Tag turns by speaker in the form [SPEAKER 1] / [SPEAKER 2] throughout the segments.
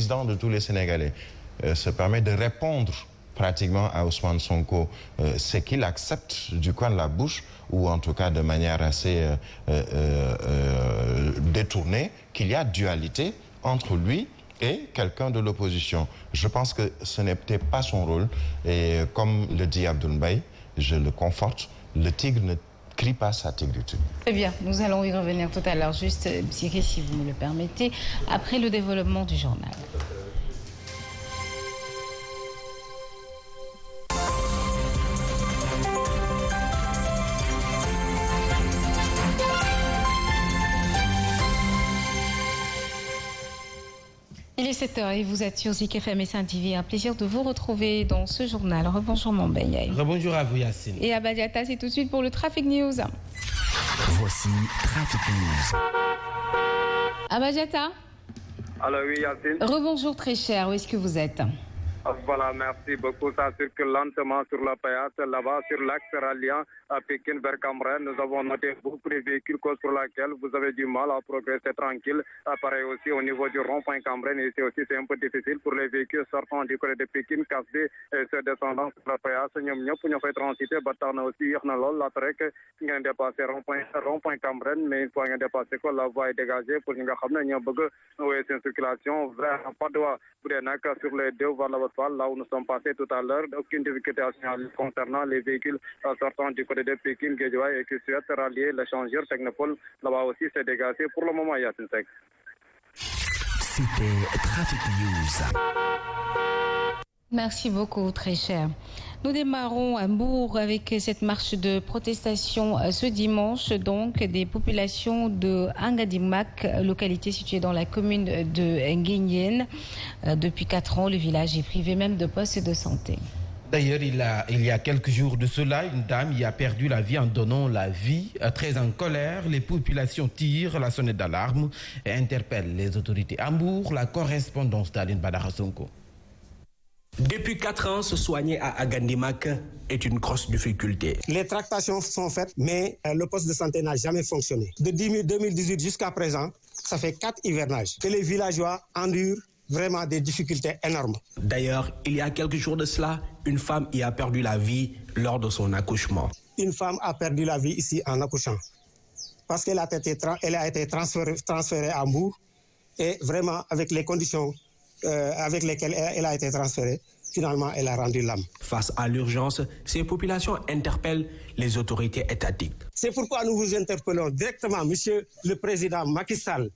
[SPEAKER 1] président de tous les Sénégalais, se permet de répondre pratiquement à Ousmane Sonko, c'est qu'il accepte du coin de la bouche, ou en tout cas de manière assez détournée, qu'il y a dualité entre lui et quelqu'un de l'opposition. Je pense que ce n'était pas son rôle, et comme le dit Abdoul Mbaye, je le conforte, le tigre ne crie pas sa tigritude.
[SPEAKER 2] Très bien, nous allons y revenir tout à l'heure, juste, Cyril, si vous me le permettez, après le développement du journal. Il est 7h et vous êtes sur Zik FM et Saint-TV. Un plaisir de vous retrouver dans ce journal. Rebonjour mon Benyaï.
[SPEAKER 3] Rebonjour à vous Yacine.
[SPEAKER 2] Et à Badiata, c'est tout de suite pour le Trafic News.
[SPEAKER 4] Voici Trafic News.
[SPEAKER 2] Abadiata.
[SPEAKER 5] Alors oui Yacine.
[SPEAKER 2] Rebonjour très cher, où est-ce que vous êtes?
[SPEAKER 5] Voilà, merci beaucoup. Ça circule lentement sur la Payat, là-bas sur l'axe ralliant à Pékin vers Cambrai. Nous avons noté beaucoup de véhicules, cause pour laquelle vous avez du mal à progresser tranquille. Pareil aussi au niveau du rond-point Cambrai, ici aussi c'est un peu difficile pour les véhicules sortant du côté de Pékin, Kasdé et se descendant sur la Payat. Nous avons fait transiter, mais aussi la trek, nous avons dépassé rond-point Cambrai, mais une fois nous avons dépassé, la voie est dégagée pour nous avons une circulation vraiment pas de voie sur les deux voies là où nous sommes passés tout à l'heure. Aucune difficulté concernant les véhicules sortant du côté de Pékin, Guédiawaye et qui souhaitent rallier l'échangeur Technopole. Là-bas aussi, c'est dégagé pour le moment, Yacine Seck.
[SPEAKER 4] C'était Trafic News.
[SPEAKER 2] Merci beaucoup, très cher. Nous démarrons à Mbour avec cette marche de protestation ce dimanche, donc des populations de Angadimak, localité située dans la commune de Nguyen. Depuis 4 ans, le village est privé même de postes de santé.
[SPEAKER 3] D'ailleurs, il y a quelques jours de cela, une dame y a perdu la vie en donnant la vie. Très en colère, les populations tirent la sonnette d'alarme et interpellent les autorités. À Mbour, la correspondance d'Aline Badara Sonko.
[SPEAKER 6] Depuis 4 ans, se soigner à Agandimak est une grosse difficulté.
[SPEAKER 7] Les tractations sont faites, mais le poste de santé n'a jamais fonctionné. De 2018 jusqu'à présent, ça fait 4 hivernages que les villageois endurent vraiment des difficultés énormes.
[SPEAKER 6] D'ailleurs, il y a quelques jours de cela, une femme y a perdu la vie lors de son accouchement.
[SPEAKER 7] Une femme a perdu la vie ici en accouchant parce qu'elle a été transférée à Mbour et vraiment avec les conditions avec lesquelles elle a été transférée, finalement elle a rendu l'âme.
[SPEAKER 6] Face à l'urgence, ces populations interpellent les autorités étatiques.
[SPEAKER 7] C'est pourquoi nous vous interpellons directement, Monsieur le Président Macky Sall,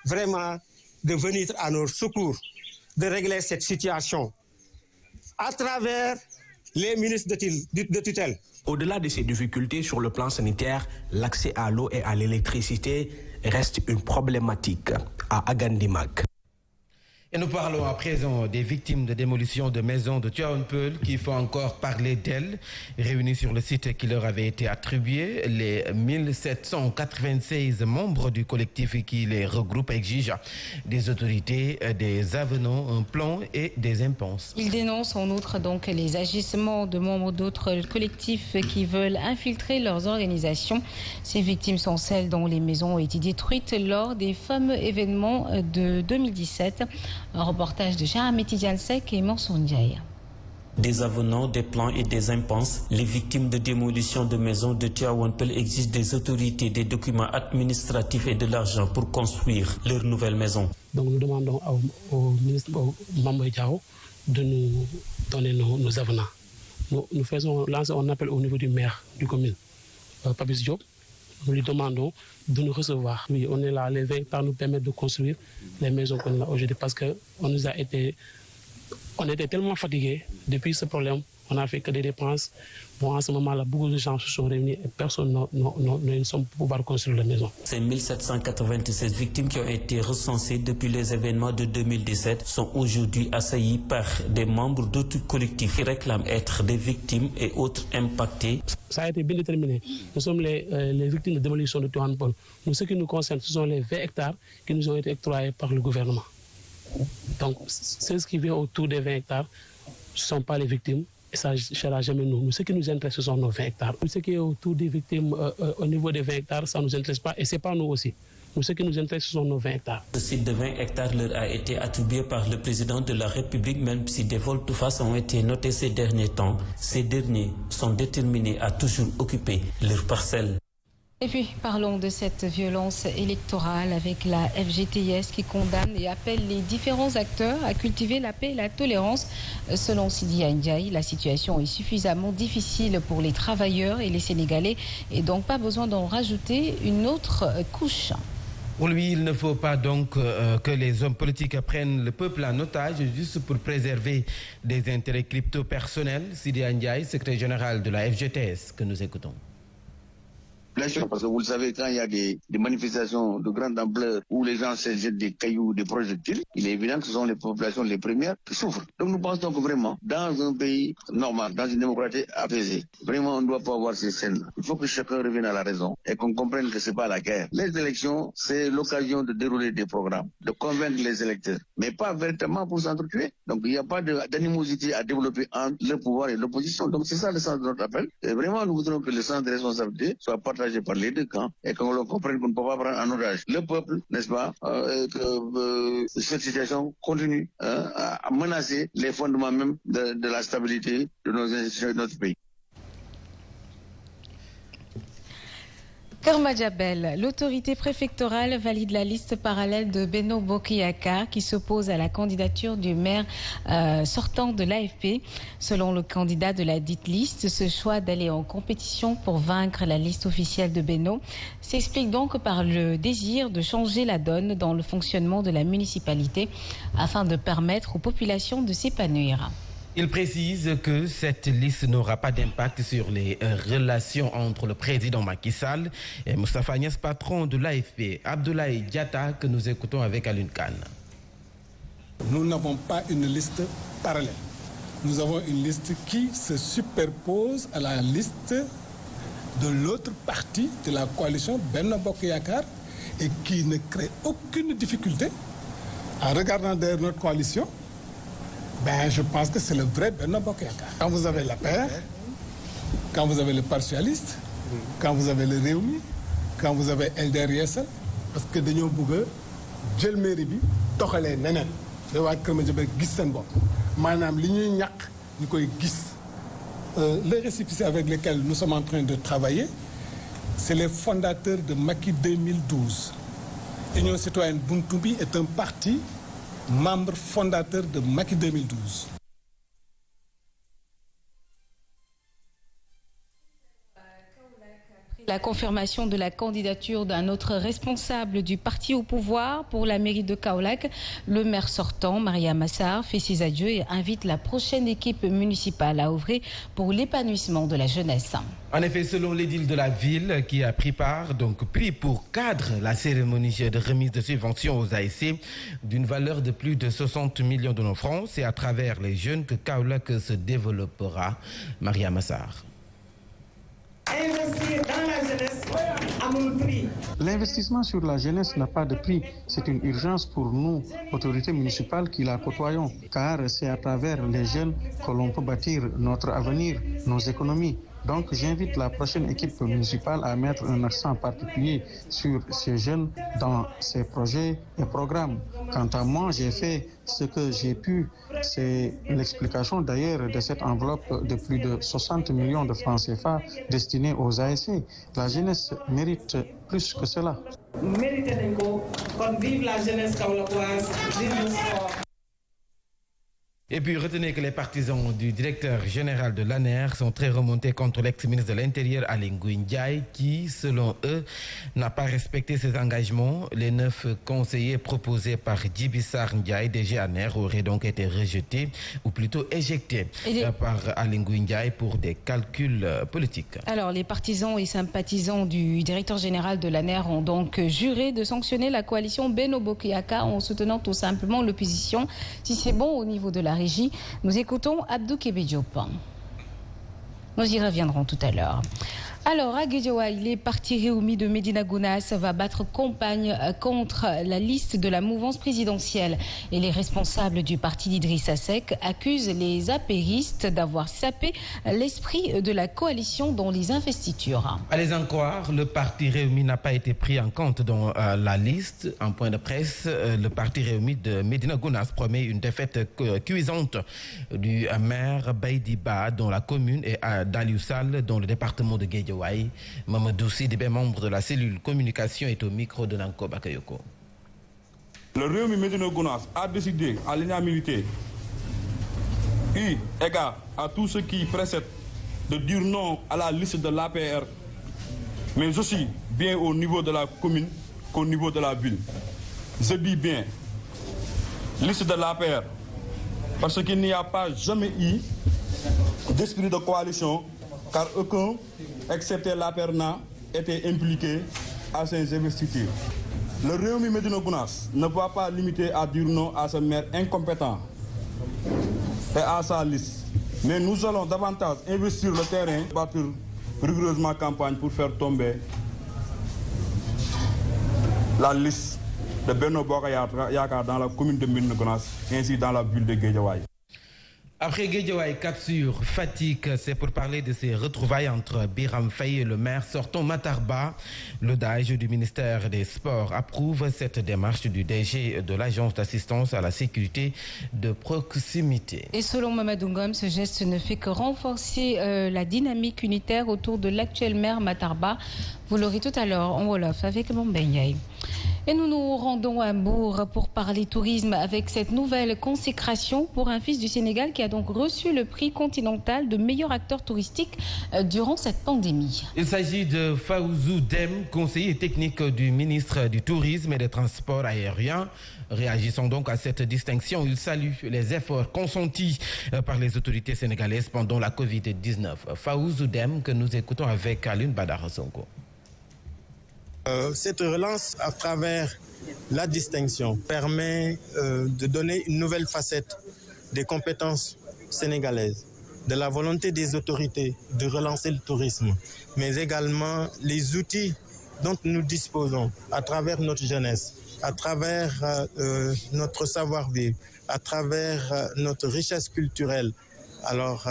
[SPEAKER 7] vraiment de venir à nos secours, de régler cette situation à travers les ministres de tutelle.
[SPEAKER 6] Au-delà de ces difficultés sur le plan sanitaire, l'accès à l'eau et à l'électricité reste une problématique à Agandimak.
[SPEAKER 3] Et nous parlons à présent des victimes de démolition de maisons de Tivaouane Peulh qui font encore parler d'elles. Réunies sur le site qui leur avait été attribué, les 1796 membres du collectif qui les regroupe exigent des autorités des avenants, un plan et des impenses.
[SPEAKER 2] Ils dénoncent en outre donc les agissements de membres d'autres collectifs qui veulent infiltrer leurs organisations. Ces victimes sont celles dont les maisons ont été détruites lors des fameux événements de 2017. Un reportage de Jean Tidiane Seck et Mansour Ndiaye.
[SPEAKER 8] Des avenants, des plans et des impenses, les victimes de démolition de maisons de Tivaouane Peulh exigent des autorités, des documents administratifs et de l'argent pour construire leur nouvelle maison.
[SPEAKER 9] Donc nous demandons au ministre Mamboy Diao de nous donner nos avenants. Nous faisons lancer un appel au niveau du maire du commune, Papis Diop. Nous lui demandons de nous recevoir. Oui, on est là, les 20 par nous permettre de construire les maisons qu'on a aujourd'hui parce qu'on était tellement fatigués depuis ce problème. On n'a fait que des dépenses. Bon, en ce moment-là, beaucoup de gens se sont réunis et personne ne sommes pour pouvoir construire la maison.
[SPEAKER 8] Ces 1796 victimes qui ont été recensées depuis les événements de 2017 sont aujourd'hui assaillies par des membres d'autres collectifs qui réclament être des victimes et autres impactés.
[SPEAKER 9] Ça a été bien déterminé. Nous sommes les victimes de démolition de Tivaouane Peulh. Nous, ce qui nous concerne, ce sont les 20 hectares qui nous ont été octroyés par le gouvernement. Donc, c'est ce qui vient autour des 20 hectares. Ce ne sont pas les victimes. Et ça ne sera jamais nous. Ce qui nous intéresse, ce sont nos 20 hectares. Ce qui est autour des victimes, au niveau des 20 hectares, ça ne nous intéresse pas. Et ce n'est pas nous aussi. Mais ce qui nous intéresse, ce sont nos 20 hectares.
[SPEAKER 8] Ce site de 20 hectares leur a été attribué par le président de la République, même si des volte-face ont été notés ces derniers temps. Ces derniers sont déterminés à toujours occuper leurs parcelles.
[SPEAKER 2] Et puis, parlons de cette violence électorale avec la FGTS qui condamne et appelle les différents acteurs à cultiver la paix et la tolérance. Selon Sidi Ndiaye, la situation est suffisamment difficile pour les travailleurs et les Sénégalais et donc pas besoin d'en rajouter une autre couche.
[SPEAKER 3] Pour lui, il ne faut pas donc que les hommes politiques prennent le peuple en otage juste pour préserver des intérêts crypto-personnels. Sidi Ndiaye, secrétaire général de la FGTS, que nous écoutons.
[SPEAKER 10] Parce que vous le savez, quand il y a des manifestations de grande ampleur où les gens se jettent des cailloux, des projectiles, il est évident que ce sont les populations les premières qui souffrent. Donc nous pensons que vraiment, dans un pays normal, dans une démocratie apaisée, vraiment on ne doit pas avoir ces scènes. Il faut que chacun revienne à la raison et qu'on comprenne que ce n'est pas la guerre. Les élections, c'est l'occasion de dérouler des programmes, de convaincre les électeurs, mais pas véritablement pour s'entretuer. Donc il n'y a pas d'animosité à développer entre le pouvoir et l'opposition. Donc c'est ça le sens de notre appel. Et vraiment, nous voudrons que le sens de responsabilité soit partagé par les deux camps et qu'on le comprenne qu'on ne peut pas prendre en otage le peuple, n'est-ce pas, que cette situation continue à menacer les fondements même de la stabilité de nos institutions et de notre pays.
[SPEAKER 2] Kermadjabel, l'autorité préfectorale valide la liste parallèle de Benno Bokk Yakaar qui s'oppose à la candidature du maire sortant de l'AFP. Selon le candidat de la dite liste, ce choix d'aller en compétition pour vaincre la liste officielle de Benno s'explique donc par le désir de changer la donne dans le fonctionnement de la municipalité afin de permettre aux populations de s'épanouir.
[SPEAKER 3] Il précise que cette liste n'aura pas d'impact sur les relations entre le président Macky Sall et Moustapha Niasse, patron de l'AFP. Abdoulaye Diatta, que nous écoutons avec Alioune Kane.
[SPEAKER 11] Nous n'avons pas une liste parallèle. Nous avons une liste qui se superpose à la liste de l'autre partie de la coalition Benno Bokk Yakaar et qui ne crée aucune difficulté. En regardant derrière notre coalition, je pense que c'est le vrai Benno Bokk Yakaar. Quand vous avez l'APR, quand vous avez le Parcialiste, quand vous avez le Rewmi, quand vous avez LDR Yeesal, parce que dañoo bëgg a jël mairie bi doxalee neneen da waa Kër Madiabel gis seen bopp maanaam li ñuy ñàkk ñu koy gis. Les récépissés avec lesquels nous sommes en train de travailler, c'est les fondateurs de Macky 2012. Union citoyenne Buntu Bi est un parti membre fondateur de Macky 2012.
[SPEAKER 2] La confirmation de la candidature d'un autre responsable du parti au pouvoir pour la mairie de Kaolack, le maire sortant, Mariama Sarr, fait ses adieux et invite la prochaine équipe municipale à œuvrer pour l'épanouissement de la jeunesse.
[SPEAKER 3] En effet, selon l'édile de la ville qui a pris pour cadre la cérémonie de remise de subventions aux ASC d'une valeur de plus de 60 millions de francs, c'est à travers les jeunes que Kaolack se développera. Mariama Sarr.
[SPEAKER 12] Investir dans la jeunesse amul prix.
[SPEAKER 13] L'investissement sur la jeunesse n'a pas de prix. C'est une urgence pour nous, autorités municipales qui la côtoyons, car c'est à travers les jeunes que l'on peut bâtir notre avenir, nos économies. Donc j'invite la prochaine équipe municipale à mettre un accent particulier sur ces jeunes dans ses projets et programmes. Quant à moi, j'ai fait ce que j'ai pu. C'est l'explication d'ailleurs de cette enveloppe de plus de 60 millions de francs CFA destinée aux ASC. La jeunesse mérite plus que cela.
[SPEAKER 12] Méritez d'ingo, comme vive la jeunesse kaolackoise, vive le sport.
[SPEAKER 3] Et puis retenez que les partisans du directeur général de l'ANER sont très remontés contre l'ex-ministre de l'Intérieur Aly Ngouille Ndiaye qui, selon eux, n'a pas respecté ses engagements. Les 9 conseillers proposés par Djibi Sarr Ndiaye, DG ANER, auraient donc été rejetés ou plutôt éjectés par Aly Ngouille Ndiaye pour des calculs politiques.
[SPEAKER 2] Alors, les partisans et sympathisants du directeur général de l'ANER ont donc juré de sanctionner la coalition Benno Bokk Yakaar en soutenant tout simplement l'opposition. Si c'est bon au niveau de la régie, nous écoutons Abdou Kébé Diop. Nous y reviendrons tout à l'heure. Alors, à Guédiawaye, les partis Rewmi de Médina Gounass va battre campagne contre la liste de la mouvance présidentielle. Et les responsables du parti d'Idrissa Seck accusent les apéristes d'avoir sapé l'esprit de la coalition dans les investitures.
[SPEAKER 3] À les en croire, le parti Rewmi n'a pas été pris en compte dans la liste. En point de presse, le parti Rewmi de Médina Gounass promet une défaite cuisante du maire Baïdiba dans la commune et à Daliou Sall dans le département de Guédiawaye. Mamadou Sidibé, membre de la cellule communication, est au micro de Nanko Bakayoko.
[SPEAKER 14] Le Rewmi Médina Gounass a décidé à l'unanimité, eu égard à tout ce qui précède, de dire non à la liste de l'APR, mais aussi bien au niveau de la commune qu'au niveau de la ville. Je dis bien liste de l'APR parce qu'il n'y a pas jamais eu d'esprit de coalition, car aucun, excepté l'APR, n'a été impliqué à ces investitures. Le Rewmi Médina Gounass ne va pas limiter à dire non à ce maire incompétent et à sa liste. Mais nous allons davantage investir le terrain, battre rigoureusement campagne pour faire tomber la liste de Benno Bokk Yakaar dans la commune de Médina Gounass, ainsi dans la ville de Guédiawaye.
[SPEAKER 3] Après Guédiawaye, cap sur Fatick, c'est pour parler de ces retrouvailles entre Biram Faye et le maire sortant Matar Ba. Le DAGE du ministère des Sports approuve cette démarche du DG de l'Agence d'assistance à la sécurité de proximité.
[SPEAKER 2] Et selon Mamadou Ngom, ce geste ne fait que renforcer la dynamique unitaire autour de l'actuel maire Matar Ba. Vous l'aurez tout à l'heure en Wolof avec Mombenyaï. Et nous nous rendons à Mbour pour parler tourisme avec cette nouvelle consécration pour un fils du Sénégal qui a donc reçu le prix continental de meilleur acteur touristique durant cette pandémie.
[SPEAKER 3] Il s'agit de Fawzou Dem, conseiller technique du ministre du Tourisme et des Transports aériens. Réagissant donc à cette distinction, il salue les efforts consentis par les autorités sénégalaises pendant la Covid-19. Fawzou Dem, que nous écoutons avec Alioune Badara Sonko.
[SPEAKER 15] Cette relance à travers la distinction permet de donner une nouvelle facette des compétences sénégalaises, de la volonté des autorités de relancer le tourisme, mais également les outils dont nous disposons à travers notre jeunesse, à travers notre savoir-vivre, à travers notre richesse culturelle, alors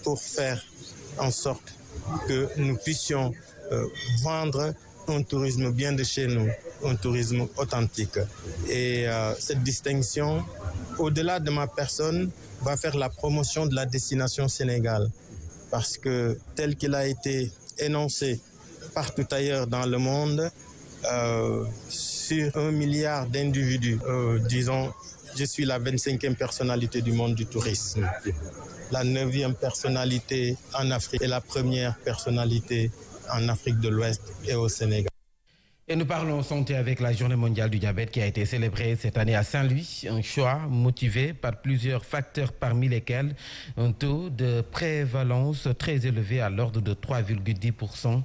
[SPEAKER 15] pour faire en sorte que nous puissions vendre un tourisme bien de chez nous, un tourisme authentique. Et cette distinction, au-delà de ma personne, va faire la promotion de la destination Sénégal. Parce que tel qu'il a été énoncé partout ailleurs dans le monde, sur 1 milliard d'individus, disons, je suis la 25e personnalité du monde du tourisme, la 9e personnalité en Afrique et la première personnalité en Afrique de l'Ouest et au Sénégal.
[SPEAKER 3] Et nous parlons santé avec la Journée mondiale du diabète qui a été célébrée cette année à Saint-Louis. Un choix motivé par plusieurs facteurs parmi lesquels un taux de prévalence très élevé à l'ordre de 3,10%.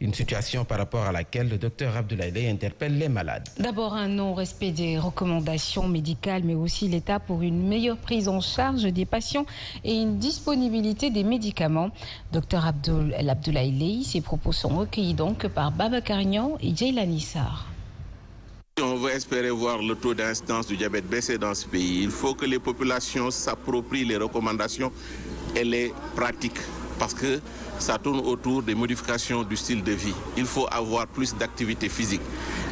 [SPEAKER 3] Une situation par rapport à laquelle le docteur Abdoulaye Leye interpelle les malades.
[SPEAKER 2] D'abord un non-respect des recommandations médicales mais aussi l'État pour une meilleure prise en charge des patients et une disponibilité des médicaments. Docteur Abdoulaye Leye, ses propos sont recueillis donc par Babacar Niang et Djeila Nissar.
[SPEAKER 16] Si on veut espérer voir le taux d'incidence du diabète baisser dans ce pays, il faut que les populations s'approprient les recommandations et les pratiques. Parce que ça tourne autour des modifications du style de vie. Il faut avoir plus d'activité physique.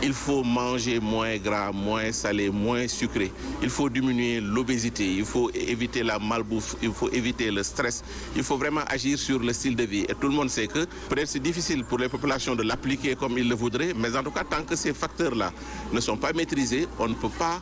[SPEAKER 16] Il faut manger moins gras, moins salé, moins sucré. Il faut diminuer l'obésité. Il faut éviter la malbouffe. Il faut éviter le stress. Il faut vraiment agir sur le style de vie. Et tout le monde sait que peut-être c'est difficile pour les populations de l'appliquer comme ils le voudraient. Mais en tout cas, tant que ces facteurs-là ne sont pas maîtrisés, on ne peut pas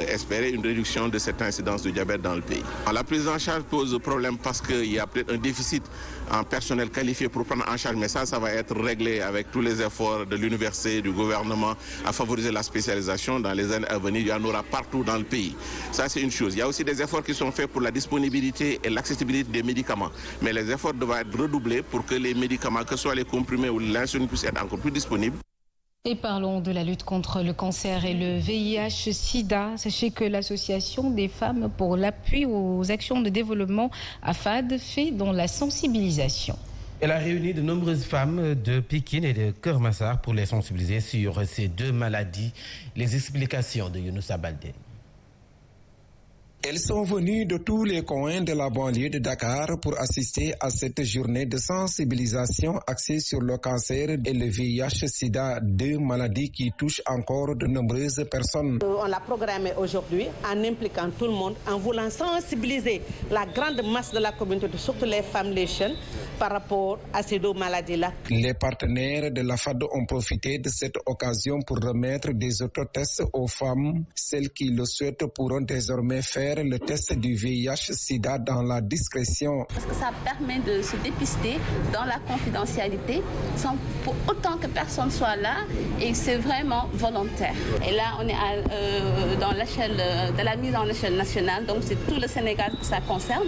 [SPEAKER 16] espérer une réduction de cette incidence du diabète dans le pays. La prise en charge pose problème parce qu'il y a peut-être un déficit en personnel qualifié pour prendre en charge, mais ça va être réglé avec tous les efforts de l'université, du gouvernement à favoriser la spécialisation. Dans les années à venir, il y en aura partout dans le pays. Ça, c'est une chose. Il y a aussi des efforts qui sont faits pour la disponibilité et l'accessibilité des médicaments. Mais les efforts doivent être redoublés pour que les médicaments, que ce soit les comprimés ou l'insuline, puissent être encore plus disponibles.
[SPEAKER 2] Et parlons de la lutte contre le cancer et le VIH-Sida. Sachez que l'Association des femmes pour l'appui aux actions de développement AFAD fait dans la sensibilisation.
[SPEAKER 3] Elle a réuni de nombreuses femmes de Pikine et de Keur Massar pour les sensibiliser sur ces deux maladies. Les explications de Younoussa Baldé.
[SPEAKER 17] Elles sont venues de tous les coins de la banlieue de Dakar pour assister à cette journée de sensibilisation axée sur le cancer et le VIH-Sida, deux maladies qui touchent encore de nombreuses personnes.
[SPEAKER 18] On l'a programmé aujourd'hui en impliquant tout le monde, en voulant sensibiliser la grande masse de la communauté, surtout les femmes, les jeunes, par rapport à ces deux maladies-là.
[SPEAKER 17] Les partenaires de la FAD ont profité de cette occasion pour remettre des autotests aux femmes. Celles qui le souhaitent pourront désormais faire le test du VIH-Sida dans la discrétion.
[SPEAKER 19] Parce que ça permet de se dépister dans la confidentialité sans pour autant que personne soit là et c'est vraiment volontaire. Et là, on est dans l'échelle de la mise en échelle nationale, donc c'est tout le Sénégal que ça concerne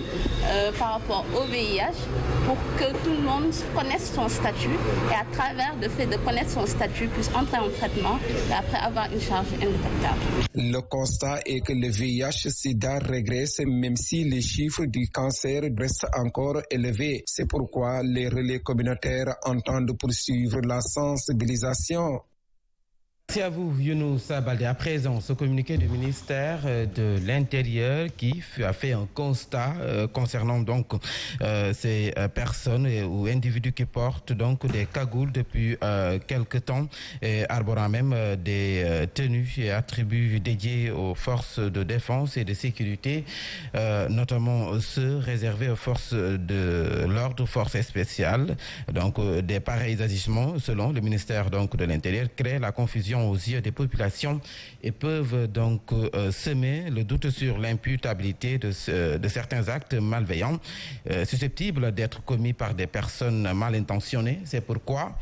[SPEAKER 19] par rapport au VIH pour que tout le monde connaisse son statut et à travers le fait de connaître son statut puisse entrer en traitement et après avoir une charge indétectable.
[SPEAKER 17] Le constat est que le VIH-Sida régresse même si les chiffres du cancer restent encore élevés. C'est pourquoi les relais communautaires entendent poursuivre la sensibilisation.
[SPEAKER 3] Merci à vous, Younoussa Baldé. À présent, ce communiqué du ministère de l'Intérieur qui a fait un constat concernant donc ces personnes ou individus qui portent donc des cagoules depuis quelque temps et arborant même des tenues et attributs dédiés aux forces de défense et de sécurité, notamment ceux réservés aux forces de l'ordre, forces spéciales. Donc, des pareils agissements, selon le ministère donc de l'Intérieur, créent la confusion aux yeux des populations et peuvent donc semer le doute sur l'imputabilité de certains actes malveillants susceptibles d'être commis par des personnes mal intentionnées. C'est pourquoi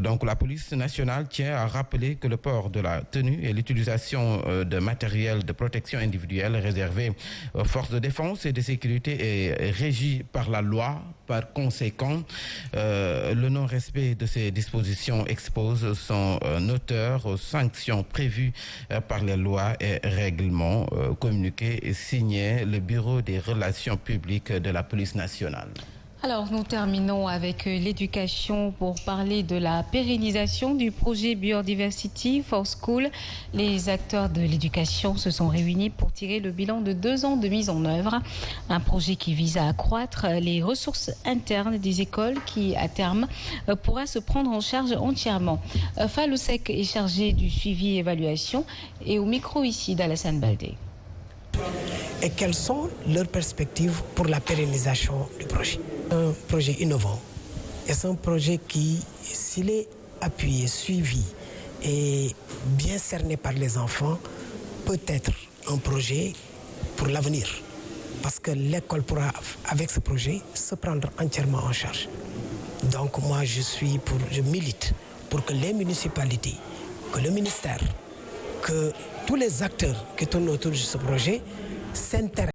[SPEAKER 3] donc la police nationale tient à rappeler que le port de la tenue et l'utilisation de matériel de protection individuelle réservé aux forces de défense et de sécurité est régi par la loi. Par conséquent, le non-respect de ces dispositions expose son auteur aux sanctions prévues par les lois et règlements communiqués et signés le Bureau des relations publiques de la police nationale.
[SPEAKER 2] Alors, nous terminons avec l'éducation pour parler de la pérennisation du projet Biodiversity for School. Les acteurs de l'éducation se sont réunis pour tirer le bilan de 2 ans de mise en œuvre. Un projet qui vise à accroître les ressources internes des écoles qui, à terme, pourra se prendre en charge entièrement. Fallou Seck est chargé du suivi et évaluation et au micro ici d'Alassane Baldé.
[SPEAKER 20] Et quelles sont leurs perspectives pour la pérennisation du projet? Un projet innovant. Et c'est un projet qui, s'il est appuyé, suivi et bien cerné par les enfants, peut être un projet pour l'avenir. Parce que l'école pourra, avec ce projet, se prendre entièrement en charge. Donc moi, je milite pour que les municipalités, que le ministère, que tous les acteurs qui tournent autour de ce projet s'intéressent